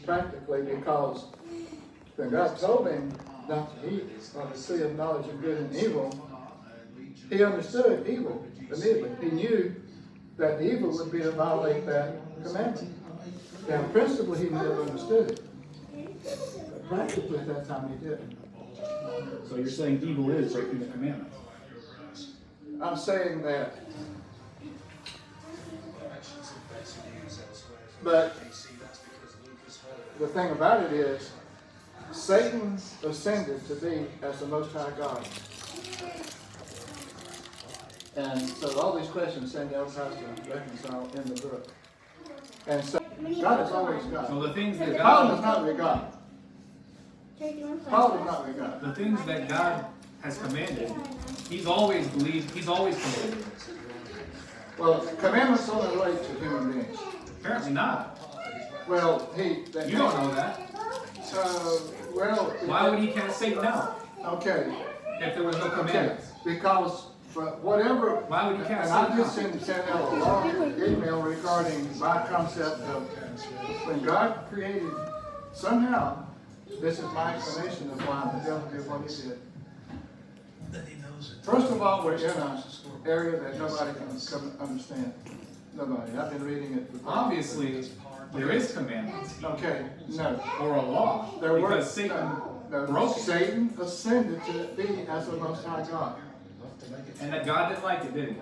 practically, because when God told him not to eat of the tree of knowledge of good and evil, he understood evil immediately. He knew that the evil would be to violate that commandment. Now, principally, he never understood it. But practically, at that time, he did. So you're saying evil is breaking the commandments? I'm saying that. But the thing about it is, Satan ascended to be as the Most High God. And so all these questions Samuel has to reconcile in the book. And so God is always God. So the things that Paul is God, not with God. Paul is not with God. the things that God has commanded, He's always believed, He's always commanded. Well, commandments only relate to human beings. Apparently not. Well, You don't know that. well. Why would He cast Satan out Okay. if there was no Okay. commandments? Because, but whatever. Why would He cast And I Satan just out? sent out a long email regarding my concept of when God created, somehow, this is my explanation of why the devil did what he did. First of all, we're in an area that nobody can come understand. Nobody. I've been reading it for Obviously, there is commandments Okay, no. or a law There were because Satan broke it, Satan ascended to be as the Most High God. and that God didn't like it, did He?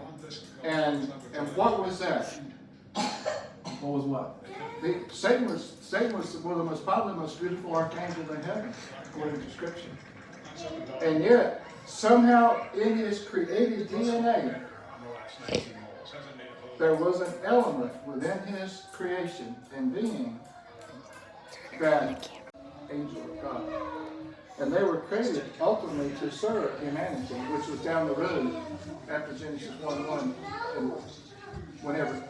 And what was that? What was what? Satan was one of the most probably the most beautiful archangels in heaven, according to Scripture. And yet, somehow in his created DNA, there was an element within his creation and being that angel of God. And they were created ultimately to serve humanity, which was down the road after Genesis 1:1, and whenever.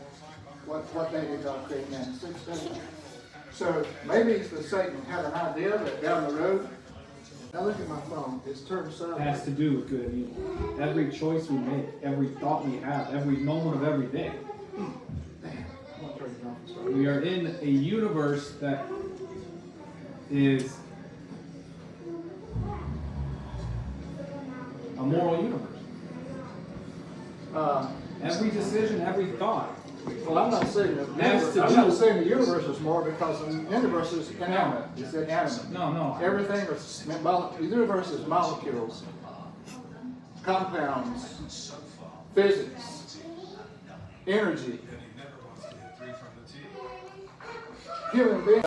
What day did God create man? 6 days. So maybe the Satan had an idea that down the road. Now look at my phone. It's turned It sideways. has to do with good and evil. Every choice we make, every thought we have, every moment of every day. Damn. I'm gonna turn it off and start. We are in a universe that is a moral universe. Every decision, every thought. Well, I'm not saying that. I'm not saying the universe is more because the universe is inanimate. It's inanimate. No. Everything is the universe is molecules, compounds, physics, energy. Human beings.